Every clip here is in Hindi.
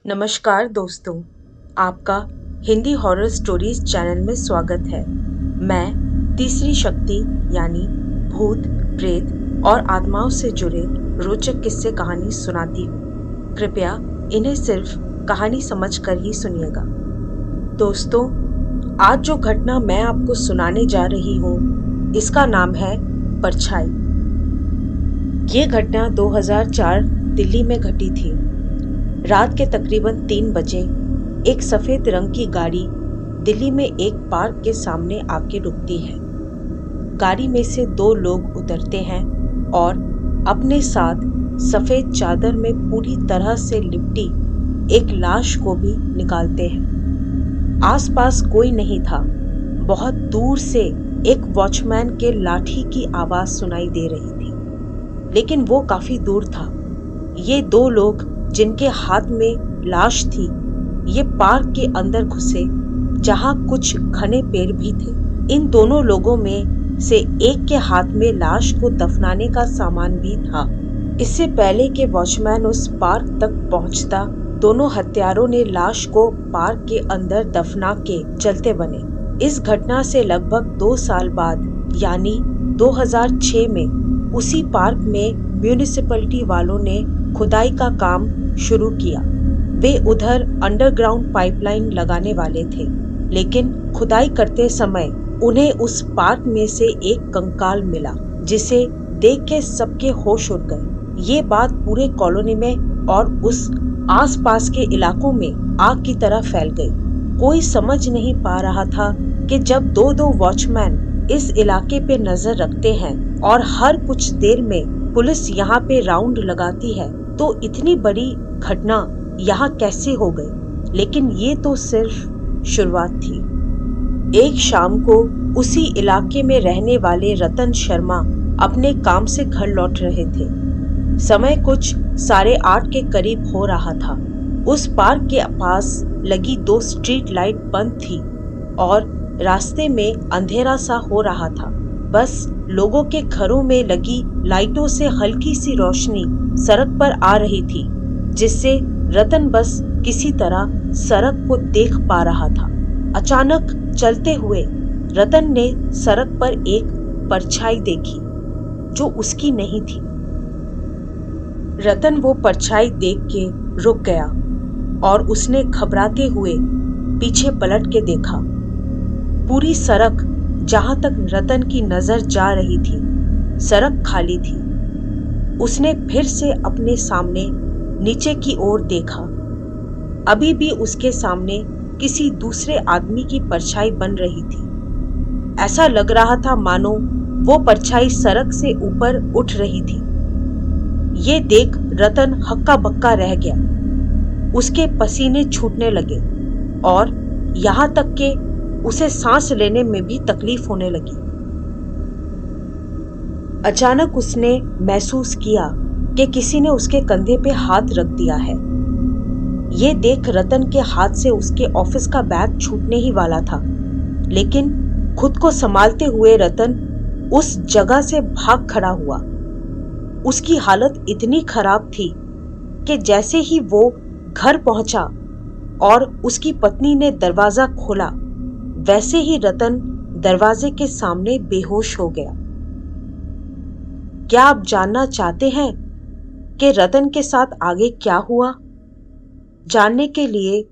नमस्कार दोस्तों, आपका हिंदी हॉरर स्टोरीज चैनल में स्वागत है। मैं तीसरी शक्ति यानी भूत, प्रेत और आत्माओं से जुड़े रोचक किस्से कहानी सुनाती हूँ। कृपया इन्हें सिर्फ कहानी समझकर ही सुनिएगा। दोस्तों, आज जो घटना मैं आपको सुनाने जा रही हूँ, इसका नाम है परछाई। ये घटना 2004 दिल्ली में घटी थी। रात के तकरीबन 3 बजे एक सफेद रंग की गाड़ी दिल्ली में एक पार्क के सामने आके रुकती है। गाड़ी में से 2 लोग उतरते हैं और अपने साथ सफेद चादर में पूरी तरह से लिपटी एक लाश को भी निकालते हैं। आसपास कोई नहीं था। बहुत दूर से एक वॉचमैन के लाठी की आवाज सुनाई दे रही थी, लेकिन वो काफी दूर था। ये 2 लोग जिनके हाथ में लाश थी, ये पार्क के अंदर घुसे, जहां कुछ घने पेड़ भी थे। इन दोनों लोगों में से एक के हाथ में लाश को दफनाने का सामान भी था। इससे पहले कि वॉचमैन उस पार्क तक पहुंचता, दोनों हत्यारों ने लाश को पार्क के अंदर दफना के चलते बने। इस घटना से लगभग 2 साल बाद यानी 2006 में उसी पार्क में म्यूनिसिपैलिटी वालों ने खुदाई का काम शुरू किया। वे उधर अंडरग्राउंड पाइपलाइन लगाने वाले थे, लेकिन खुदाई करते समय उन्हें उस पार्क में से एक कंकाल मिला, जिसे देख के सबके होश उड़ गए। ये बात पूरे कॉलोनी में और उस आसपास के इलाकों में आग की तरह फैल गई। कोई समझ नहीं पा रहा था कि जब 2-2 वॉचमैन इस इलाके पे नजर रखते हैं और हर कुछ देर में पुलिस यहाँ पे राउंड लगाती है, तो इतनी बड़ी घटना यहाँ कैसे हो गई। लेकिन ये तो सिर्फ शुरुआत थी। एक शाम को उसी इलाके में रहने वाले रतन शर्मा अपने काम से घर लौट रहे थे। समय कुछ 8:30 के करीब हो रहा था। उस पार्क के पास लगी 2 स्ट्रीट लाइट बंद थी और रास्ते में अंधेरा सा हो रहा था। बस लोगों के घरों में लगी लाइटों से हल्की सी रोशनी सड़क पर आ रही थी, जिससे रतन बस किसी तरह सड़क को देख पा रहा था। अचानक चलते हुए रतन ने सड़क पर एक परछाई देखी, जो उसकी नहीं थी। रतन वो परछाई देख के रुक गया और उसने घबराते हुए पीछे पलट के देखा। पूरी सड़क जहां तक रतन की नजर जा रही थी, सड़क खाली थी। उसने फिर से अपने सामने नीचे की ओर देखा। अभी भी उसके सामने किसी दूसरे आदमी की परछाई बन रही थी। ऐसा लग रहा था मानो वो परछाई सड़क से ऊपर उठ रही थी। ये देख रतन हक्का बक्का रह गया। उसके पसीने छूटने लगे और यहाँ तक कि उसे सांस लेने में भी तकलीफ होने लगी। अचानक उसने महसूस किया कि किसी ने उसके कंधे पे हाथ रख दिया है। ये देख रतन के हाथ से उसके ऑफिस का बैग छूटने ही वाला था, लेकिन खुद को संभालते हुए रतन उस जगह से भाग खड़ा हुआ। उसकी हालत इतनी खराब थी कि जैसे ही वो घर पहुंचा और उसकी पत्नी ने दरवाजा खोला, वैसे ही रतन दरवाजे के सामने बेहोश हो गया। क्या आप जानना चाहते हैं कि रतन के साथ आगे क्या हुआ? जानने के लिए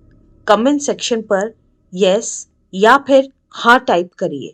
कमेंट सेक्शन पर यस या फिर हाँ टाइप करिए।